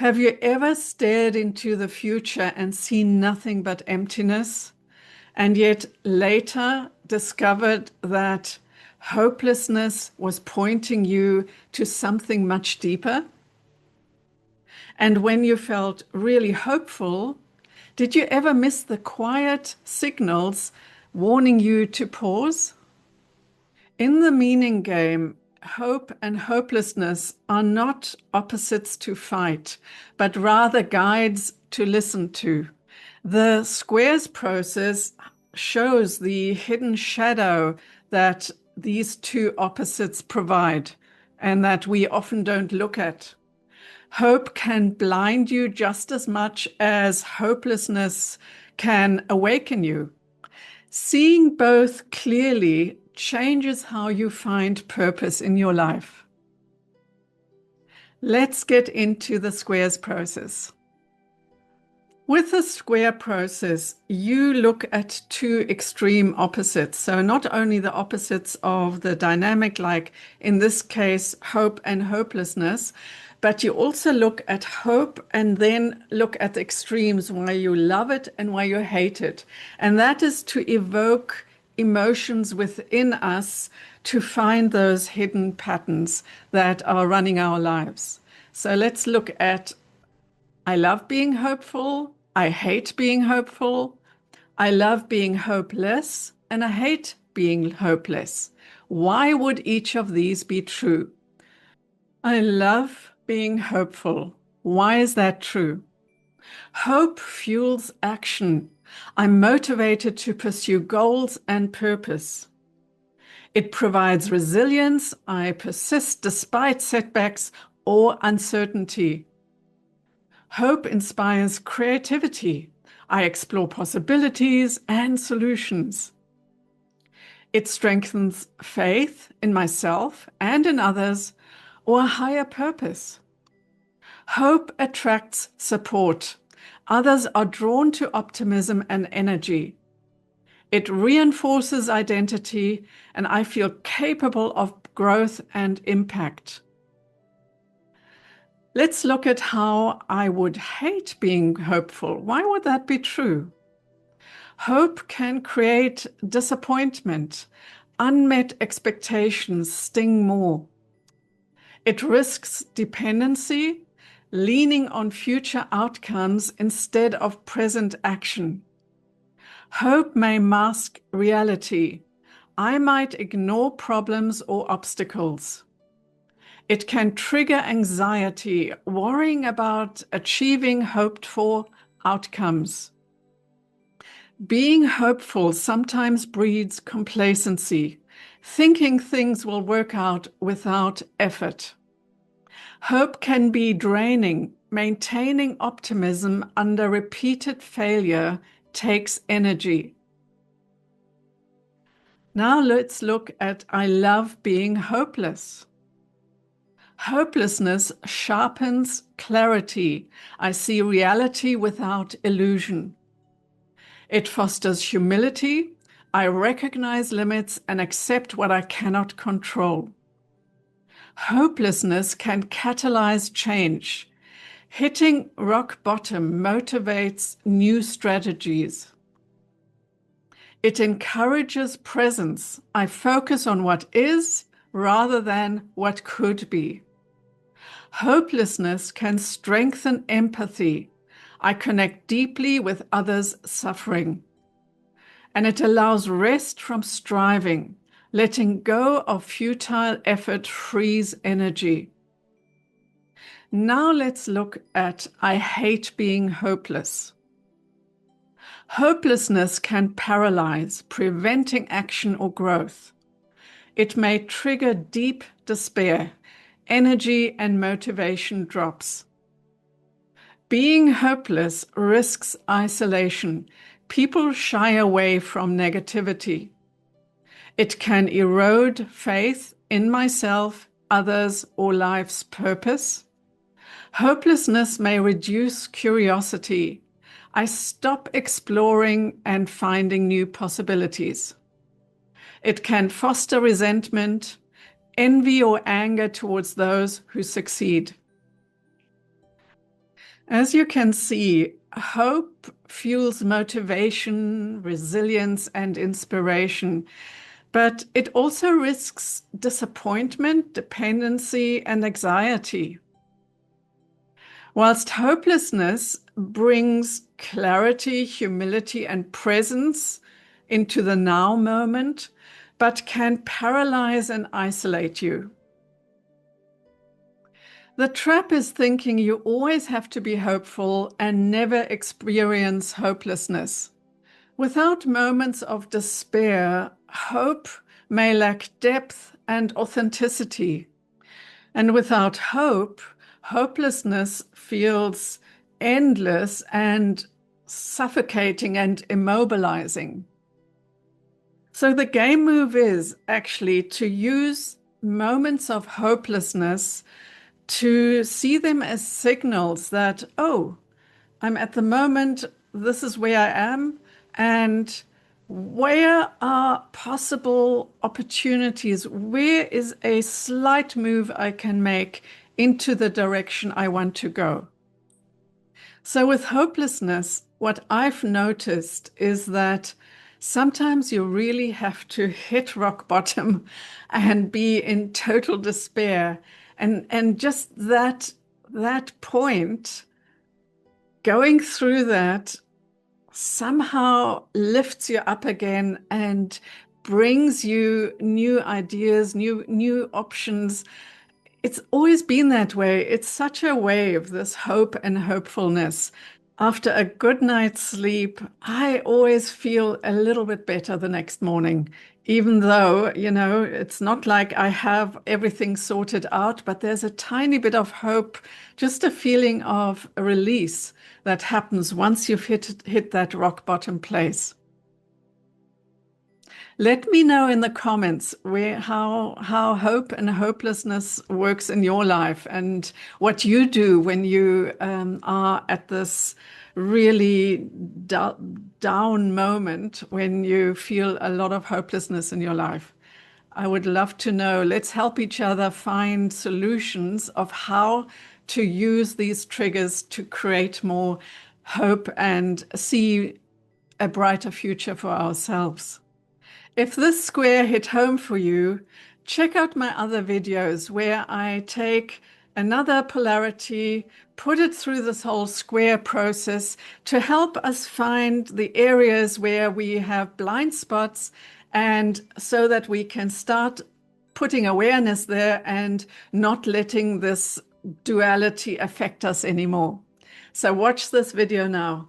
Have you ever stared into the future and seen nothing but emptiness, and yet later discovered that hopelessness was pointing you to something much deeper? And when you felt really hopeful, did you ever miss the quiet signals warning you to pause? In the meaning game, hope and hopelessness are not opposites to fight, but rather guides to listen to. The squares process shows the hidden shadow that these two opposites provide and that we often don't look at. Hope can blind you just as much as hopelessness can awaken you. Seeing both clearly changes how you find purpose in your life. Let's get into the squares process. With the square process, you look at two extreme opposites. So not only the opposites of the dynamic, like in this case, hope and hopelessness, but you also look at hope and then look at the extremes, why you love it and why you hate it. And that is to evoke emotions within us to find those hidden patterns that are running our lives. So let's look at I love being hopeful, I hate being hopeful, I love being hopeless, and I hate being hopeless. Why would each of these be true? I love being hopeful. Why is that true? Hope fuels action. I'm motivated to pursue goals and purpose. It provides resilience. I persist despite setbacks or uncertainty. Hope inspires creativity. I explore possibilities and solutions. It strengthens faith in myself and in others or a higher purpose. Hope attracts support. Others are drawn to optimism and energy. It reinforces identity, and I feel capable of growth and impact. Let's look at how I would hate being hopeful. Why would that be true? Hope can create disappointment. Unmet expectations sting more. It risks dependency, leaning on future outcomes instead of present action. Hope may mask reality. I might ignore problems or obstacles. It can trigger anxiety, worrying about achieving hoped-for outcomes. Being hopeful sometimes breeds complacency, thinking things will work out without effort. Hope can be draining. Maintaining optimism under repeated failure takes energy. Now let's look at I love being hopeless. Hopelessness sharpens clarity. I see reality without illusion. It fosters humility. I recognize limits and accept what I cannot control. Hopelessness can catalyze change. Hitting rock bottom motivates new strategies. It encourages presence. I focus on what is rather than what could be. Hopelessness can strengthen empathy. I connect deeply with others' suffering. And it allows rest from striving. Letting go of futile effort frees energy. Now let's look at I hate being hopeless. Hopelessness can paralyze, preventing action or growth. It may trigger deep despair. Energy and motivation drops. Being hopeless risks isolation. People shy away from negativity. It can erode faith in myself, others, or life's purpose. Hopelessness may reduce curiosity. I stop exploring and finding new possibilities. It can foster resentment, envy or anger towards those who succeed. As you can see, hope fuels motivation, resilience, and inspiration, but it also risks disappointment, dependency, and anxiety. Whilst hopelessness brings clarity, humility, and presence into the now moment, but can paralyze and isolate you. The trap is thinking you always have to be hopeful and never experience hopelessness. Without moments of despair, hope may lack depth and authenticity. And without hope, hopelessness feels endless and suffocating and immobilizing. So the game move is actually to use moments of hopelessness to see them as signals that, oh, I'm at the moment, this is where I am, and where are possible opportunities? Where is a slight move I can make into the direction I want to go? So with hopelessness, what I've noticed is that sometimes you really have to hit rock bottom and be in total despair. And just that point, going through that somehow lifts you up again and brings you new ideas, new options. It's always been that way. It's such a wave, this hope and hopefulness. After a good night's sleep, I always feel a little bit better the next morning, even though, it's not like I have everything sorted out, but there's a tiny bit of hope, just a feeling of a release that happens once you've hit that rock bottom place. Let me know in the comments how hope and hopelessness works in your life and what you do when you are at this really down moment when you feel a lot of hopelessness in your life. I would love to know. Let's help each other find solutions of how to use these triggers to create more hope and see a brighter future for ourselves. If this square hit home for you, check out my other videos where I take another polarity, put it through this whole square process to help us find the areas where we have blind spots, and so that we can start putting awareness there and not letting this duality affect us anymore. So watch this video now.